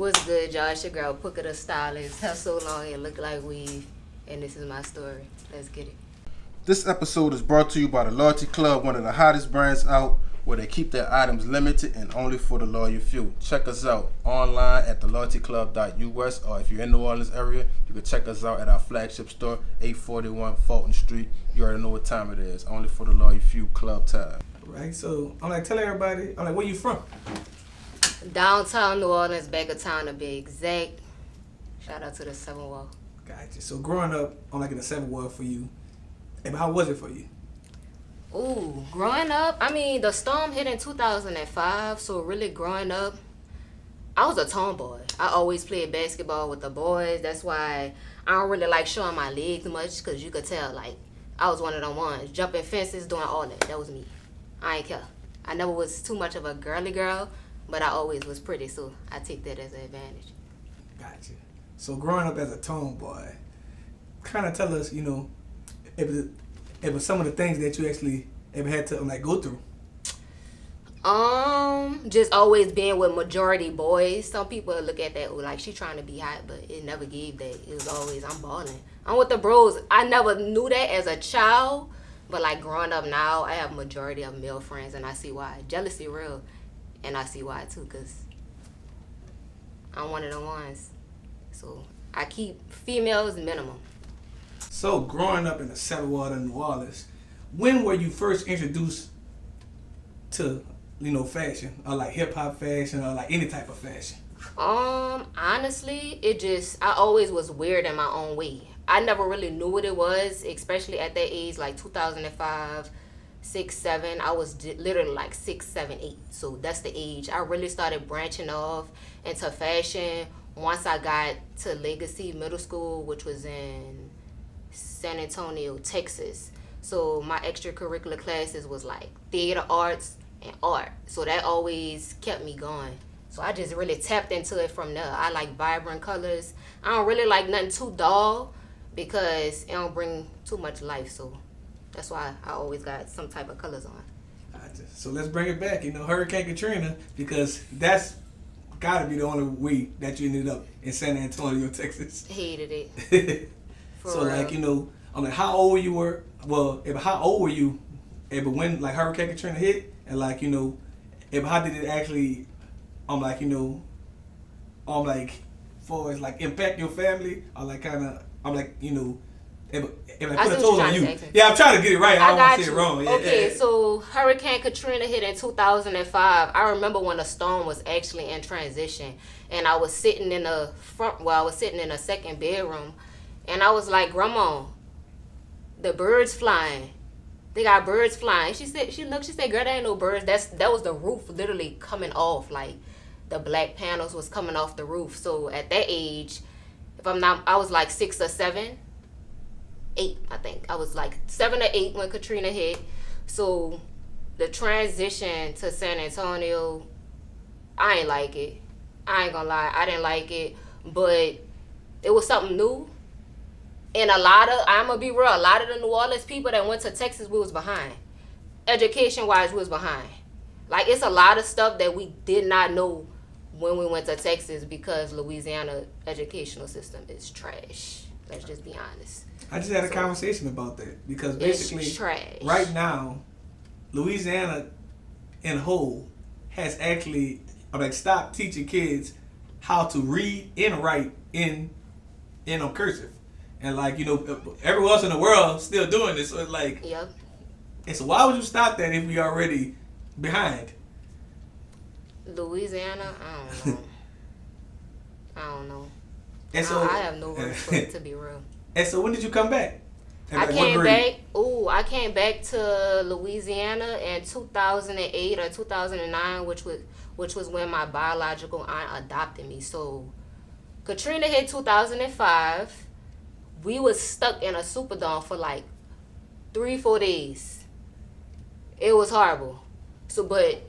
What's good, y'all? It's your girl, Pucca the stylist. Have so long it look like weave, and this is my story. Let's get it. This episode is brought to you by the Loyalty Club, one of the hottest brands out, where they keep their items limited and only for the loyal few. Check us out online at theloyaltyclub.us, or if you're in the New Orleans area, you can check us out at our flagship store, 841 Fulton Street. You already know what time it is. Only for the loyal few, club time. Right, so I'm like, tell everybody, I'm like, where you from? Downtown New Orleans, back of town to be exact. Shout out to the 7 Wall. Gotcha. So growing up, I'm like in the 7 Wall for you. And how was it for you? Ooh, growing up, I mean, the storm hit in 2005, so really growing up, I was a tomboy. I always played basketball with the boys. That's why I don't really like showing my legs much, because you could tell, like, I was one of them ones. Jumping fences, doing all that. That was me. I ain't care. I never was too much of a girly girl, but I always was pretty, so I take that as an advantage. Gotcha. So growing up as a tomboy, kind of tell us, you know, if it was some of the things that you actually ever had to like go through. Just always being with majority boys. Some people look at that like she trying to be hot, but it never gave that. It was always I'm balling. I'm with the bros. I never knew that as a child, but like growing up now, I have majority of male friends, and I see why. Jealousy real, and I see why too, cause I'm one of the ones. So I keep females minimum. So growing up in the 7 Wall in New Orleans, when were you first introduced to, you know, fashion, or like hip hop fashion, or like any type of fashion? Honestly, I always was weird in my own way. I never really knew what it was, especially at that age, like 2005, 6, 7. I was literally like 6, 7, 8. So that's the age I really started branching off into fashion once I got to Legacy Middle School, which was in San Antonio, Texas. So my extracurricular classes was like theater arts and art. So that always kept me going. So I just really tapped into it from there. I like vibrant colors. I don't really like nothing too dull because it don't bring too much life. So that's why I always got some type of colors on. So let's bring it back, you know, Hurricane Katrina, because that's gotta be the only way that you ended up in San Antonio, Texas. Hated it. So real. Like, you know, I'm like, how old you were? Well, how old were you? But when like Hurricane Katrina hit, and like, you know, how did it actually? I'm like, you know, for as like impact your family, or like kind of, I'm like, you know, if I put a toll on you. Yeah, I'm trying to get it right. I don't want to say it wrong. Okay, so Hurricane Katrina hit in 2005. I remember when the storm was actually in transition, and I was sitting in the I was sitting in a second bedroom, and I was like, Grandma, the birds flying. They got birds flying. She said, girl, there ain't no birds. That was the roof literally coming off. Like the black panels was coming off the roof. So at that age, I was like 6 or 7, 8, I think. I was like 7 or 8 when Katrina hit. So the transition to San Antonio, I ain't like it. I ain't gonna lie, I didn't like it. But it was something new. And I'm gonna be real, a lot of the New Orleans people that went to Texas, we was behind. Education-wise, we was behind. Like, it's a lot of stuff that we did not know when we went to Texas because Louisiana educational system is trash. Let's just be honest. I just had a conversation about that because basically, it's trash. Right now, Louisiana in whole has actually stopped teaching kids how to read and write in cursive. And like, you know, everywhere else in the world still doing this. So it's like, yep. And so why would you stop that if we already behind? Louisiana, I don't know. I don't know. And so I have no words for it, to be real. And so when did you come back? I came back to Louisiana in 2008 or 2009, which was when my biological aunt adopted me. So Katrina hit 2005. We was stuck in a Superdome for like 3-4 days. It was horrible. So, but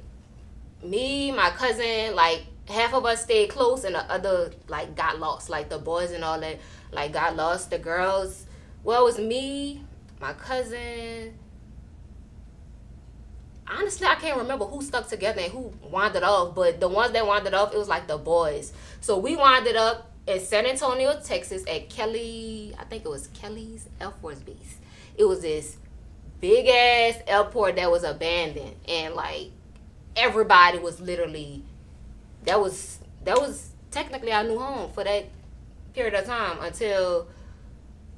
me, my cousin, like half of us stayed close, and the other like got lost. Like the boys and all that, like got lost. The girls, well, it was me, my cousin. honestly, I can't remember who stuck together and who wandered off. But the ones that wandered off, it was like the boys. So we wandered up in San Antonio, Texas, at Kelly. I think it was Kelly's Air Force Base. It was this big ass airport that was abandoned, and like everybody was literally. That was technically our new home for that period of time until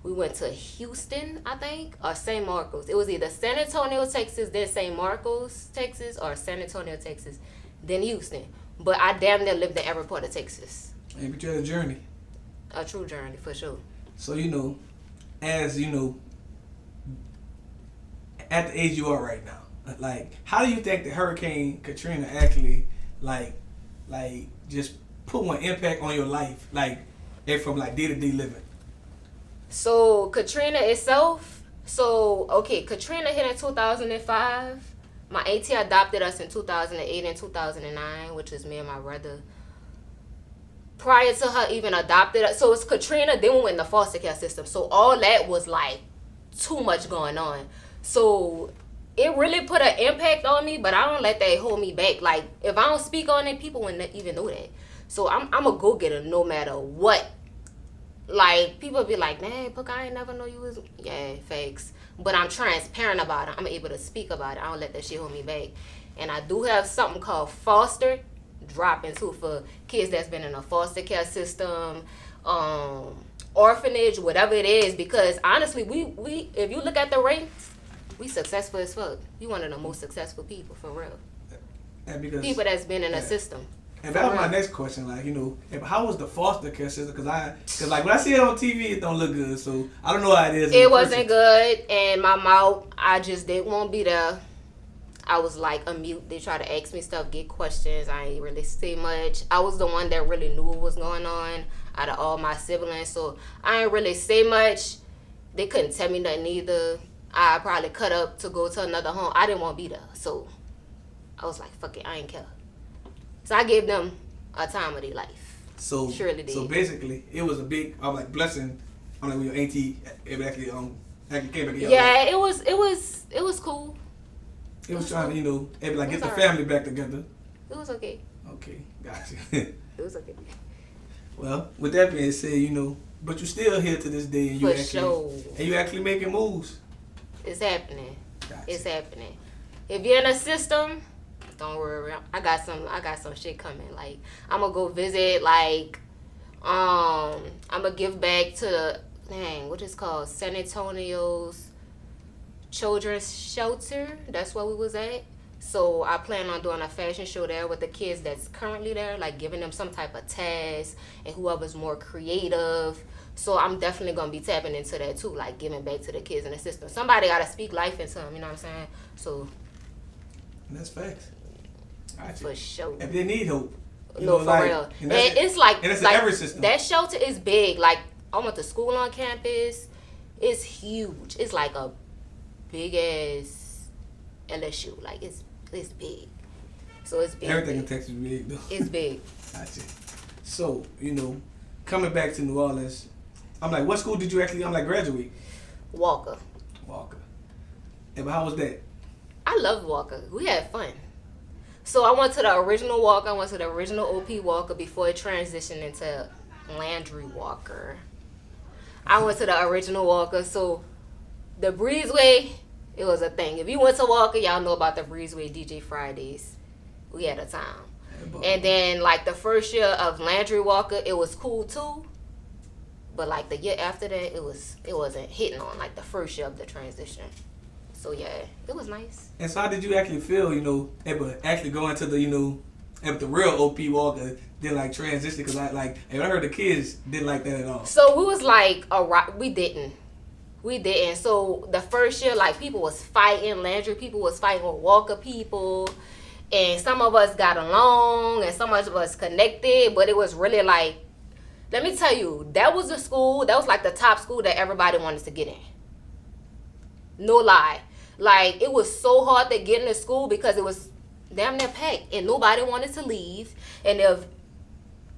we went to Houston, I think, or San Marcos. It was either San Antonio, Texas, then San Marcos, Texas, or San Antonio, Texas, then Houston. But I damn near lived in every part of Texas. Hey, but you had a journey. A true journey, for sure. So, as at the age you are right now, like, how do you think that Hurricane Katrina actually, like just put one impact on your life, like, from like day-to-day living? So Katrina itself, Katrina hit in 2005. My auntie adopted us in 2008 and 2009, which is me and my brother. Prior to her even adopted us, so it's Katrina, then we went in the foster care system. So all that was like too much going on. So it really put an impact on me, but I don't let that hold me back. Like, if I don't speak on it, people wouldn't even know that. So I'm a go-getter no matter what. Like, people be like, "Dang, Pucca, I ain't never know you was..." Yeah, facts. But I'm transparent about it. I'm able to speak about it. I don't let that shit hold me back. And I do have something called foster drop-in, too, for kids that's been in a foster care system, orphanage, whatever it is. Because, honestly, we if you look at the rates, we successful as fuck. We one of the most successful people, for real. And because, people that's been in a system. And that was my next question, like, how was the foster care system? Because like when I see it on TV, it don't look good. So I don't know how it is. It wasn't good, and my mouth, I just didn't want to be there. I was like a mute. They try to ask me stuff, get questions. I ain't really say much. I was the one that really knew what was going on out of all my siblings, so I ain't really say much. They couldn't tell me nothing either. I probably cut up to go to another home. I didn't want to be there, so I was like, fuck it, I ain't care. So I gave them a time of their life. So surely did. So basically, it was a big, blessing. I'm like, when your auntie actually came back. Yeah, it was cool. It was trying to, get the family back together. It was okay. Okay, gotcha. It was okay. Well, with that being said, but you're still here to this day, and you actually making moves. It's happening. Gotcha. It's happening. If you're in a system, don't worry. I got some shit coming. Like, I'm gonna go visit. Like, I'm gonna give back to what is called San Antonio's Children's Shelter. That's where we was at. So I plan on doing a fashion show there with the kids that's currently there, like giving them some type of task and whoever's more creative. So I'm definitely going to be tapping into that too, like giving back to the kids in the system. Somebody got to speak life into them, you know what I'm saying? So. And that's facts. For sure. If they need hope. No, for real. And it's like, and it's in every system. That shelter is big. Like, I went to school on campus. It's huge. It's like a big ass LSU. Like, it's big. So it's big. Everything in Texas is big, though. It's big. Gotcha. So, coming back to New Orleans, I'm like, what school did you actually, graduate? Walker. And how was that? I loved Walker. We had fun. So I went to the original Walker. I went to the original OP Walker before it transitioned into Landry Walker. I went to the original Walker. So the Breezeway, it was a thing. If you went to Walker, y'all know about the Breezeway DJ Fridays. We had a time. And then, like, the first year of Landry Walker, it was cool, too. But, like, the year after that, it wasn't hitting on, like, the first year of the transition. So, yeah, it was nice. And so how did you actually feel, able to actually go into the, the real OP Walker, then, like, transition? Because, I heard the kids didn't like that at all. So, we was, like, we didn't. So, the first year, like, people was fighting. Landry people was fighting with Walker people. And some of us got along, and some of us connected, but it was really like, let me tell you, that was the school, that was like the top school that everybody wanted to get in. No lie. Like, it was so hard to get into school because it was damn near packed, and nobody wanted to leave. And if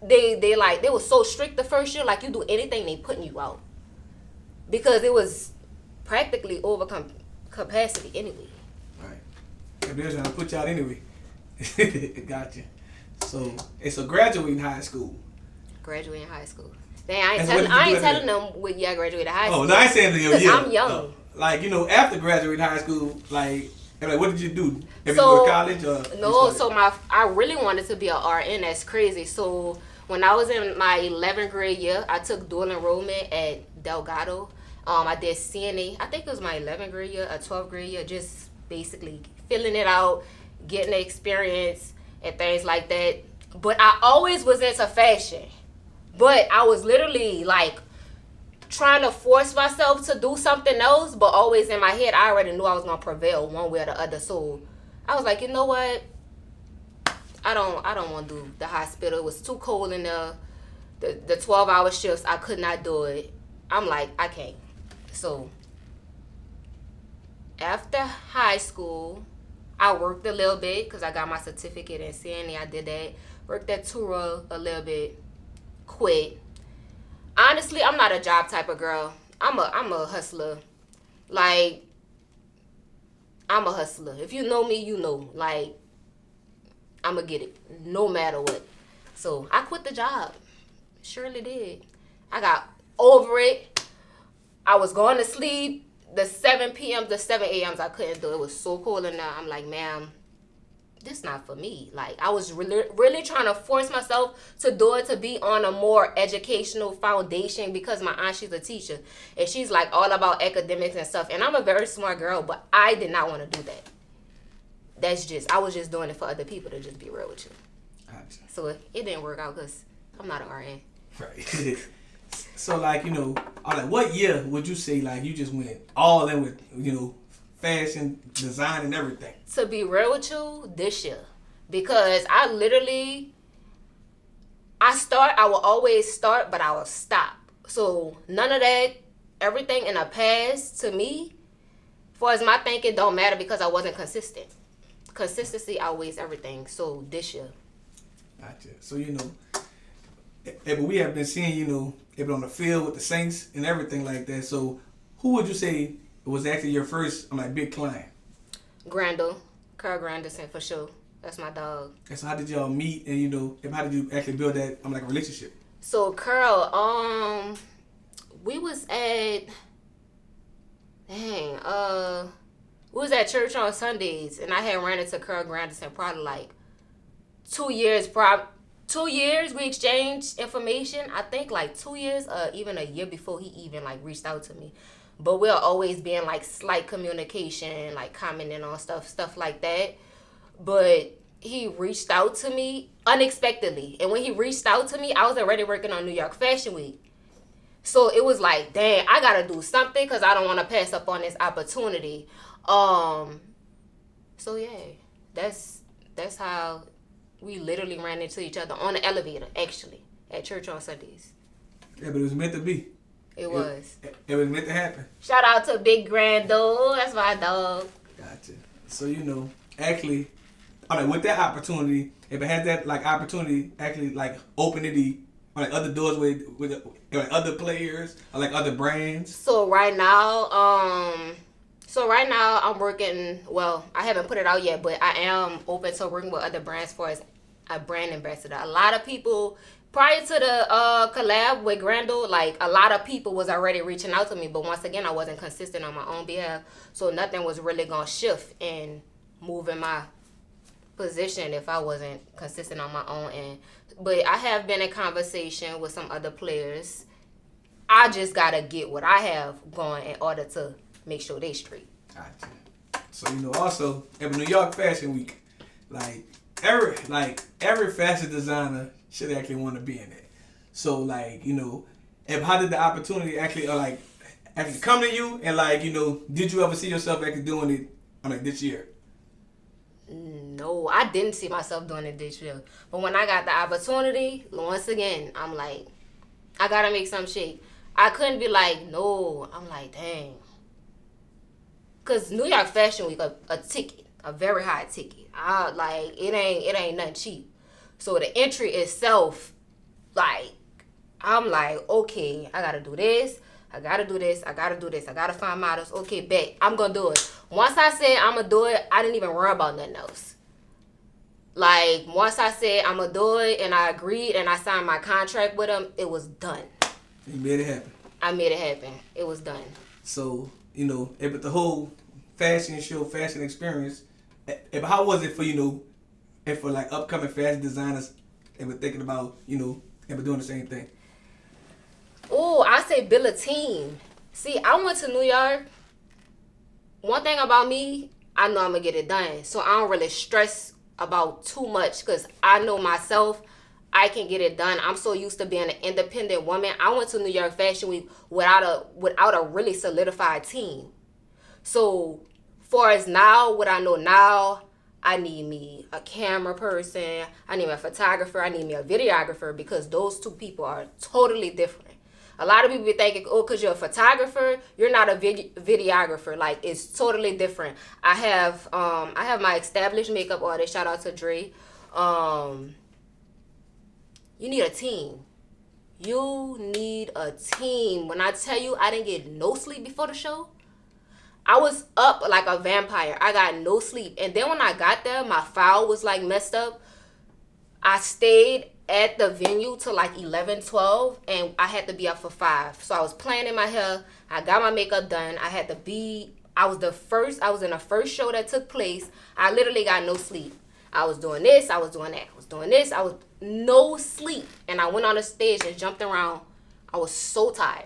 they were so strict the first year, like, you do anything, they putting you out. Because it was practically over capacity anyway. Right. they was trying to put you out anyway. Gotcha. So it's a graduating high school. Graduating high school. Dang, And so what did you I do ain't after telling them what year I graduated high school. Oh, no, I ain't saying the Because year. I'm young. Like, you know, after graduating high school, like what did you do? Have So, you go to college or? No, so I really wanted to be an RN. That's crazy. So when I was in my 11th grade year, I took dual enrollment at Delgado. I did CNA. I think it was my 11th grade year, or 12th grade year, just basically filling it out, getting the experience and things like that. But I always was into fashion. But I was literally like trying to force myself to do something else, but always in my head, I already knew I was gonna prevail one way or the other. So I was like, you know what? I don't want to do the hospital. It was too cold in there. The 12-hour shifts, I could not do it. I'm like, I can't. So after high school, I worked a little bit because I got my certificate in CNA. I did that. Worked at Tura a little bit. Quit. Honestly, I'm not a job type of girl. I'm a hustler. Like, I'm a hustler. If you know me, you know. Like, I'm going to get it no matter what. So, I quit the job. Surely did. I got over it. I was going to sleep. The 7 p.m. to 7 a.m.s I couldn't do. It was so cold in there. I'm like, ma'am, this not for me. Like, I was really trying to force myself to do it, to be on a more educational foundation, because my aunt, she's a teacher, and she's like all about academics and stuff, and I'm a very smart girl, but I did not want to do that. I was just doing it for other people, to just be real with you. Gotcha. So it didn't work out because I'm not an RN. Right. So, like, you know, what year would you say, like, you just went all in with, you know, fashion, design, and everything? To be real with you, this year. Because I will always start, but I will stop. So none of that, everything in the past, to me, as far as my thinking, don't matter because I wasn't consistent. Consistency outweighs everything. So this year. Gotcha. So, you know, but we have been seeing, you know, on the field with the Saints and everything like that. So who would you say was actually your first, big client? Grandel. Carl Granderson, for sure. That's my dog. And so how did y'all meet, and, you know, how did you actually build that, a relationship? So Carl, we was at, we was at church on Sundays, and I had ran into Carl Granderson probably like 2 years. 2 years we exchanged information. I think like 2 years, even a year before he even like reached out to me. But we'll always be in like slight communication, like commenting on stuff like that. But he reached out to me unexpectedly. And when he reached out to me, I was already working on New York Fashion Week. So it was like, dang, I got to do something because I don't want to pass up on this opportunity. So yeah, that's how we literally ran into each other on the elevator, actually, at church on Sundays. Yeah, but it was meant to be. It was. It was meant to happen. Shout out to Big Grando. That's my dog. Gotcha. So, you know, actually, with that opportunity, if it had that opportunity, actually open the other doors with other players or other brands. So right now I'm working. Well, I haven't put it out yet, but I am open to working with other brands for as a brand ambassador. A lot of people. Prior to the collab with Grandel, a lot of people was already reaching out to me. But once again, I wasn't consistent on my own behalf. So nothing was really going to shift and move in my position if I wasn't consistent on my own end. But I have been in conversation with some other players. I just got to get what I have going in order to make sure they straight. Gotcha. So, you know, also, at New York Fashion Week, every fashion designer should actually want to be in it. So, you know, how did the opportunity actually come to you? And, you know, did you ever see yourself actually doing it this year? No, I didn't see myself doing it this year. But when I got the opportunity, once again, I'm like, I got to make some shake. I couldn't be like, no. I'm like, dang. Because New York Fashion Week, a ticket, a very high ticket. It ain't nothing cheap. So the entry itself, I'm like, okay, I gotta do this. I gotta do this. I gotta do this. I gotta find models. Okay, bet. I'm gonna do it. Once I said I'm gonna do it, I didn't even worry about nothing else. Like, once I said I'm gonna do it and I agreed and I signed my contract with him, it was done. You made it happen. I made it happen. It was done. So, but the whole fashion show, fashion experience, how was it for, and for like upcoming fashion designers and were thinking about, and were doing the same thing? Oh, I say build a team. See, I went to New York. One thing about me, I know I'm going to get it done. So I don't really stress about too much because I know myself. I can get it done. I'm so used to being an independent woman. I went to New York Fashion Week without a really solidified team. So far as now, what I know now, I need me a camera person. I need me a photographer. I need me a videographer because those two people are totally different. A lot of people be thinking, oh, because you're a photographer, you're not a videographer. Like, it's totally different. I have my established makeup artist. Shout out to Dre. You need a team. You need a team. When I tell you I didn't get no sleep before the show, I was up like a vampire. I got no sleep. And then when I got there, my file was like messed up. I stayed at the venue till like 11, 12, and I had to be up for 5. So I was planning my hair. I got my makeup done. I was in the first show that took place. I literally got no sleep. I was doing this, I was doing that, I was doing this, I was no sleep. And I went on the stage and jumped around. I was so tired.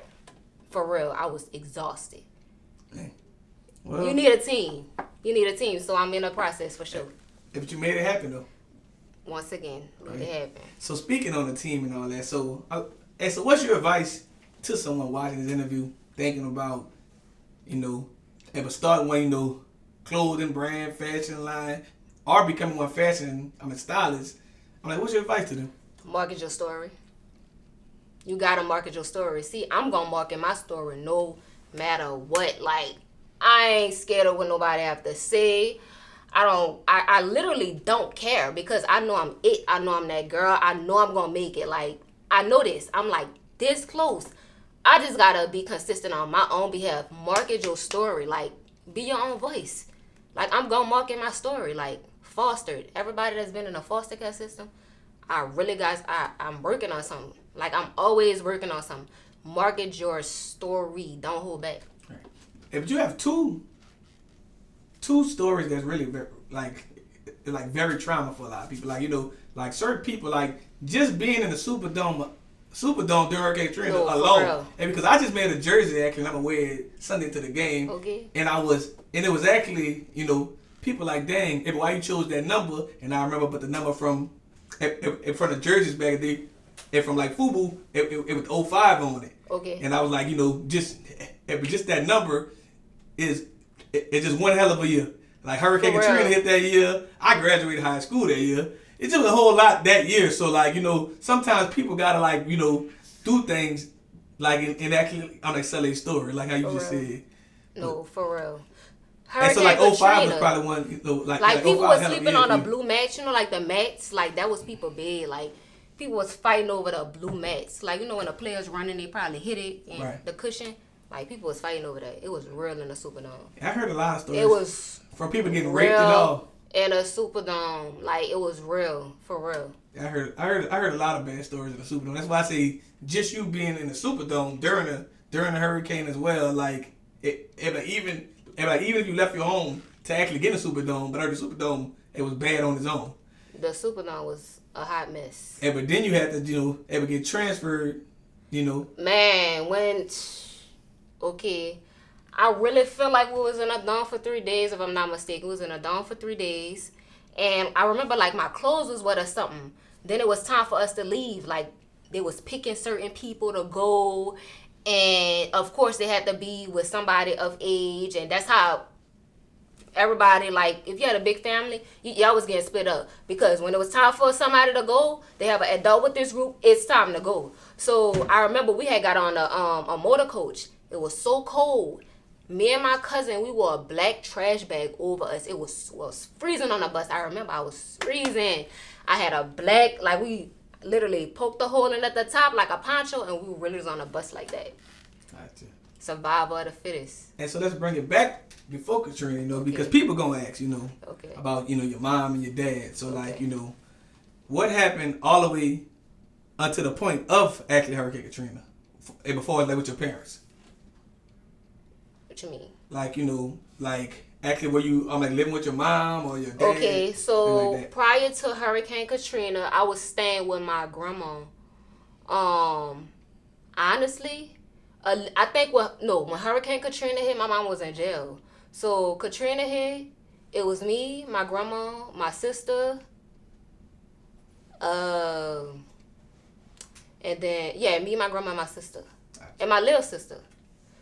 For real, I was exhausted. Well, you need a team. So I'm in the process for sure. But you made it happen though. Once again, made it happen. So speaking on the team and all that, so what's your advice to someone watching this interview, thinking about, starting one, clothing brand, fashion line, or becoming one stylist? I'm like, what's your advice to them? Market your story. You gotta market your story. See, I'm gonna market my story no matter what. Like, I ain't scared of what nobody have to say. I literally don't care because I know I'm it. I know I'm that girl. I know I'm gonna make it. Like, I know this. I'm like this close. I just gotta be consistent on my own behalf. Market your story. Like, be your own voice. Like, I'm gonna market my story. Like, fostered. Everybody that's been in a foster care system, I'm working on something. Like, I'm always working on something. Market your story. Don't hold back. Right. If you have two stories that's really very, very trauma for a lot of people. Like, like certain people, like just being in the Superdome during Katrina alone. And because I just made a jersey actually, and I'm gonna wear it Sunday to the game. Okay. And it was actually, people like, dang, why you chose that number? And I remember, but the number from the jerseys back then, and from like FUBU, it was 05 on it. Okay. And I was like, just that number it's just one hell of a year. Like Hurricane Katrina hit that year. I graduated high school that year. It's just a whole lot that year. So like, sometimes people gotta do things and actually sell a story, like how you just said. No, for real. And so like 05 was probably one, like people was sleeping on a blue mats, like the mats, like that was people bed. Like people was fighting over the blue mats. Like, when the players running, they probably hit it and the cushion. Like, people was fighting over that. It was real in the Superdome. I heard a lot of stories. It was from people getting raped and all. In a Superdome. Like, it was real. For real. I heard a lot of bad stories in the Superdome. That's why I say just you being in the Superdome during the hurricane as well, like even if you left your home to actually get in the Superdome, but I heard the Superdome, it was bad on its own. The Superdome was a hot mess. But then you had to, ever get transferred, Man, okay, I really feel like we was in a dome for 3 days, if I'm not mistaken. We was in a dome for 3 days. And I remember, like, my clothes was wet or something. Then it was time for us to leave. Like, they was picking certain people to go. And, of course, they had to be with somebody of age. And that's how everybody, like, if you had a big family, y'all was getting split up. Because when it was time for somebody to go, they have an adult with this group, it's time to go. So I remember we had got on a motor coach. It was so cold. Me and my cousin, we wore a black trash bag over us. It was freezing on the bus. I remember I was freezing. I had a black, like, we literally poked a hole in at the top like a poncho, and we really was on a bus like that. Gotcha. Survival of the fittest. And so let's bring it back before Katrina, because people gonna ask, about, your mom and your dad. So what happened all the way until the point of actually Hurricane Katrina, and before with your parents? What you mean? Actually, were you living with your mom or your dad? Okay, so prior to Hurricane Katrina, I was staying with my grandma. Honestly, I think when Hurricane Katrina hit, my mom was in jail. So Katrina hit, it was me, my grandma, my sister, and then me, my grandma, and my sister, and my little sister.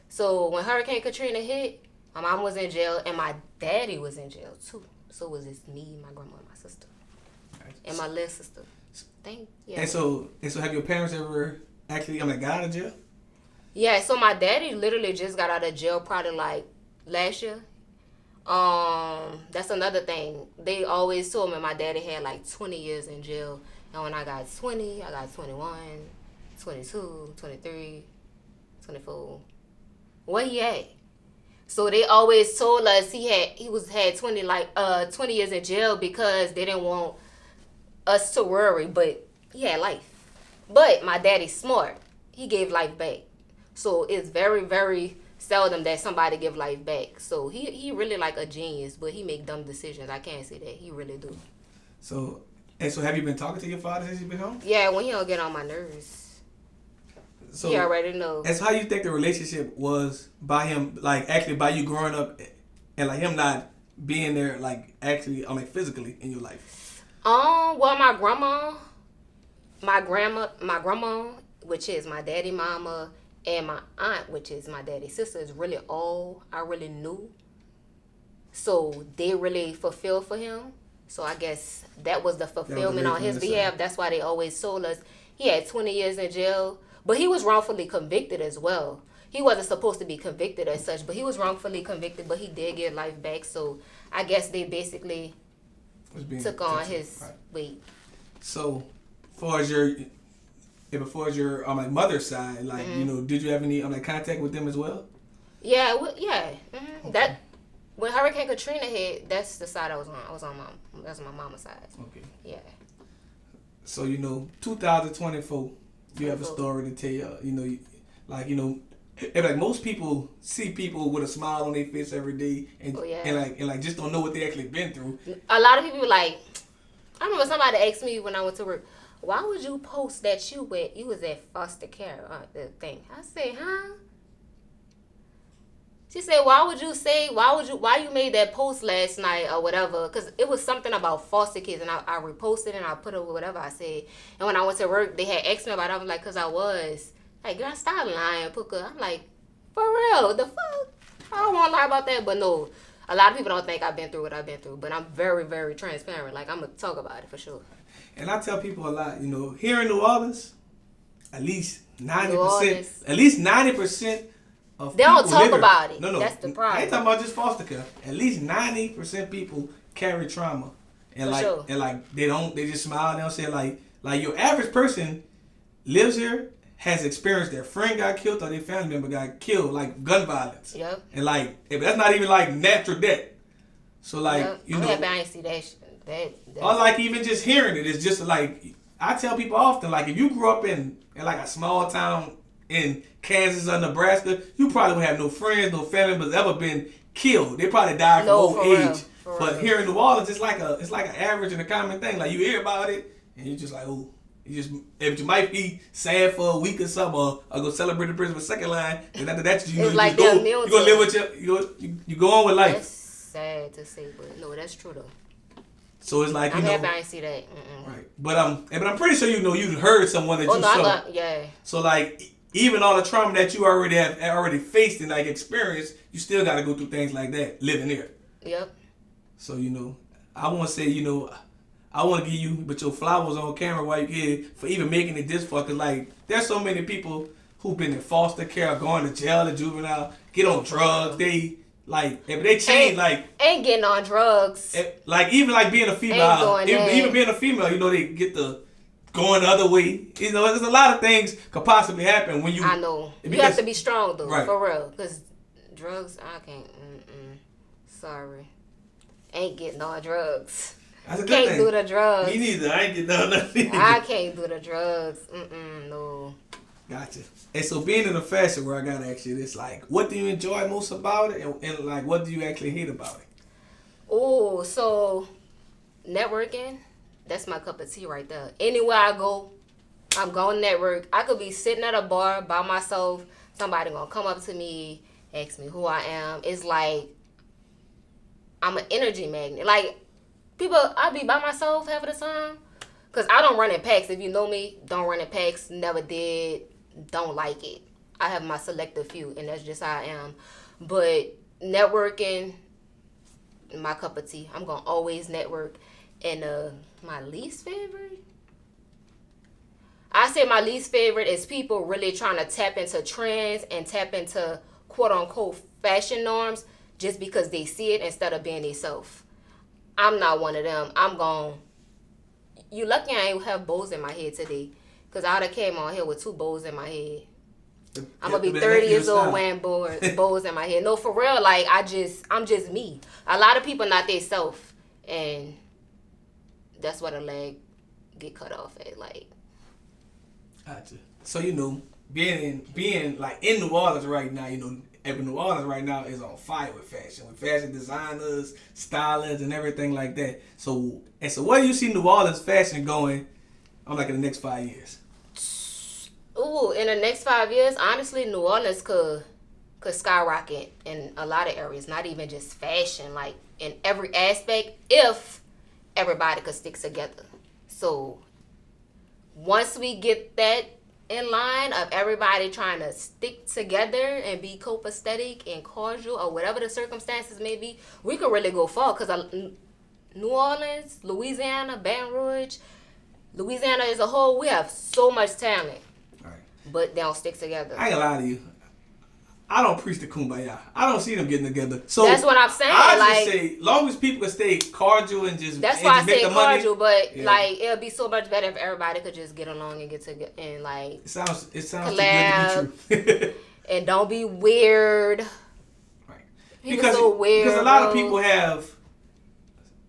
So when Hurricane Katrina hit, my mom was in jail and my daddy was in jail too. So it was just me, my grandma, and my sister, and my little sister. And so have your parents ever actually got out of jail? Yeah, so my daddy literally just got out of jail probably last year. That's another thing. They always told me my daddy had 20 years in jail. And when I got 20, I got 21, 22, 23, 24. What he had? So they always told us he had 20 years in jail because they didn't want us to worry, but he had life. But my daddy's smart. He gave life back. So it's very, very seldom that somebody give life back. So he really a genius, but he make dumb decisions. I can't say that. He really do. So have you been talking to your father since you've been home? Yeah, when he don't get on my nerves. So he already knows. And so how you think the relationship was by him, actually by you growing up and him not being there actually physically in your life? Well, my grandma, which is my daddy mama, and my aunt, which is my daddy's sister, is really all I really knew. So they really fulfilled for him. So I guess that was the fulfillment on his behalf. That's why they always told us he had 20 years in jail. But he was wrongfully convicted as well. He wasn't supposed to be convicted as such, but he was wrongfully convicted, but he did get life back. So I guess they basically took on his weight. So before as your mother's side, did you have any contact with them as well? Yeah, Mm-hmm. Okay. That when Hurricane Katrina hit, that's the side I was on. That's my mama's side. Okay. Yeah. So 2024, you have a story to tell. Most people see people with a smile on their face every day, and just don't know what they actually been through. A lot of people I remember somebody asked me when I went to work, why would you post that you was at foster care thing? I said, huh? She said, why you made that post last night or whatever? Because it was something about foster kids, and I reposted and I put it whatever I said. And when I went to work, they had asked me about it. I was like, because I was. Girl, stop lying, Pucca. I'm like, for real, the fuck? I don't want to lie about that. But no, a lot of people don't think I've been through what I've been through. But I'm very, very transparent. I'm going to talk about it for sure. And I tell people a lot, here in New Orleans, at least 90% of they don't talk about it. No. That's the problem. I ain't talking about just foster care. At least 90% people carry trauma. And sure. They just smile and they'll say your average person lives here, has experienced their friend got killed or their family member got killed, gun violence. Yep. And that's not even natural death. So yep. I'm happy I ain't see that shit. Or even just hearing it, it's just I tell people often, if you grew up in a small town in Kansas or Nebraska, you probably would have no friends, no family members ever been killed. They probably died from old age. But here in New Orleans, it's like an average and a common thing. You hear about it and you just if you might be sad for a week or something, or go celebrate the prison for second line, and after that you gonna live with you go on with life. That's sad to say, but no, that's true though. So it's I'm happy I ain't see that. Right, but I'm pretty sure you heard someone that you saw. Yeah. So even all the trauma that you already faced and experienced, you still got to go through things like that living there. Yep. So I want to say I want to give you your flowers on camera while you're here for even making it this far, because there's so many people who've been in foster care, going to jail, or juvenile, get on drugs. They if they change ain't getting on drugs. Even being a female, even being a female, they get the going the other way. You know, there's a lot of things could possibly happen when you. I know. You have to be strong though, right. for real. Cause drugs, I can't. Sorry, ain't getting on drugs. That's a good Can't thing. do the drugs. Me neither. I ain't getting on nothing. I can't do the drugs. No. Gotcha. And so being in the fashion world, I gotta ask you this: like, what do you enjoy most about it, and like, what do you actually hate about it? Oh, so networking, that's my cup of tea right there. Anywhere I go, I'm going to network. I could be sitting at a bar by myself. Somebody gonna come up to me, ask me who I am. It's like I'm an energy magnet. Like people, I be by myself half of the time. Cause I don't run in packs. If you know me, don't run in packs. Never did. Don't like it. I have my selective few, and that's just how I am. But networking, my cup of tea. I'm gonna always network. And my least favorite, I say my least favorite is people really trying to tap into trends and tap into quote unquote fashion norms just because they see it instead of being themselves. I'm not one of them. I'm gone. You lucky I ain't have bows in my head today, cause I would have came on here with 2 bows in my head. I'm gonna be 30 years old wearing bows in my head. No, for real. Like I'm just me. A lot of people not they self, and that's what a leg get cut off at. Like, gotcha. So being like in New Orleans right now, New Orleans right now is on fire with fashion designers, stylists, and everything like that. So where do you see New Orleans fashion going? I'm like in the next 5 years. Ooh, in the next 5 years, honestly, New Orleans could skyrocket in a lot of areas. Not even just fashion, like in every aspect, if everybody could stick together. So once we get that in line of everybody trying to stick together and be copacetic and cordial or whatever the circumstances may be, we could really go far. Because New Orleans, Louisiana, Baton Rouge, Louisiana as a whole, we have so much talent. Right. But they don't stick together. I ain't gonna lie to you. I don't preach the kumbaya. I don't see them getting together. So that's what I'm saying. I just say, long as people can stay cordial and just that's why I say cordial. But yeah. like, it'll be so much better if everybody could just get along and get together and like. It sounds collab, too good to be true. And don't be weird. Right. Because so weird. Because a lot of people have,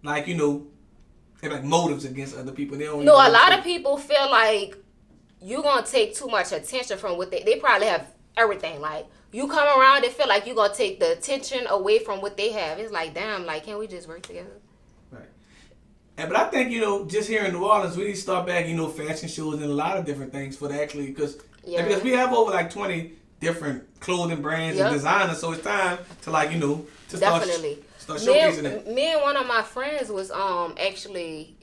like they have like motives against other people. They don't. No, a lot of people feel like you're gonna take too much attention from what they probably have everything like. You come around, they feel like you're going to take the attention away from what they have. It's like, damn, like, can't we just work together? Right. But I think, just here in New Orleans, we need to start back, fashion shows and a lot of different things for the actually, because we have over like 20 different clothing brands and designers, so it's time to like, to start showcasing it. Me and one of my friends was actually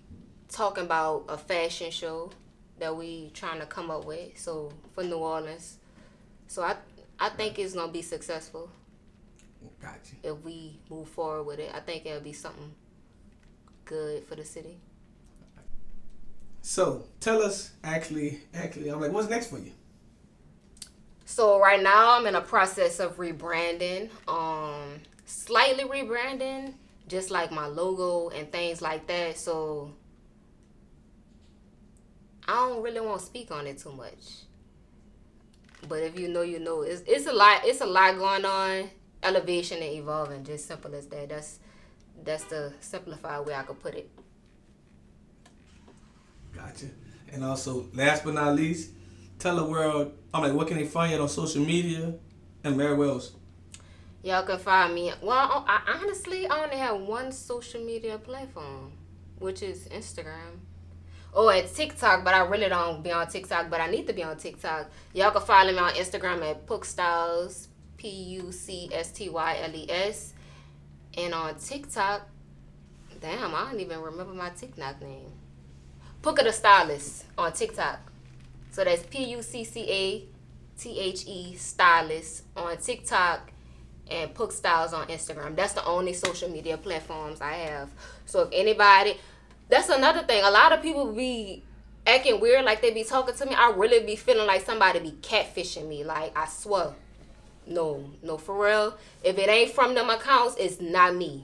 talking about a fashion show that we trying to come up with, so for New Orleans. So I think it's going to be successful. Gotcha. If we move forward with it. I think it'll be something good for the city. So, tell us, actually, I'm like, what's next for you? So, right now, I'm in a process of rebranding. Slightly rebranding, just like my logo and things like that. So, I don't really want to speak on it too much. But if you know, you know. It's a lot. It's a lot going on. Elevation and evolving. Just simple as that. That's the simplified way I could put it. Gotcha. And also, last but not least, tell the world. I'm like, what can they find you on social media and where else? Y'all can find me. Well, I honestly only have one social media platform, which is Instagram. Oh, and TikTok, but I really don't be on TikTok, but I need to be on TikTok. Y'all can follow me on Instagram at Puckstyles, Pucstyles. And on TikTok, damn, I don't even remember my TikTok name. Pucca the Stylist on TikTok. So that's Puccathe Stylist on TikTok and Puckstyles on Instagram. That's the only social media platforms I have. So if anybody... That's another thing. A lot of people be acting weird like they be talking to me. I really be feeling like somebody be catfishing me. Like, I swear. No, for real. If it ain't from them accounts, it's not me.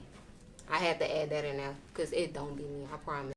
I had to add that in there because it don't be me. I promise.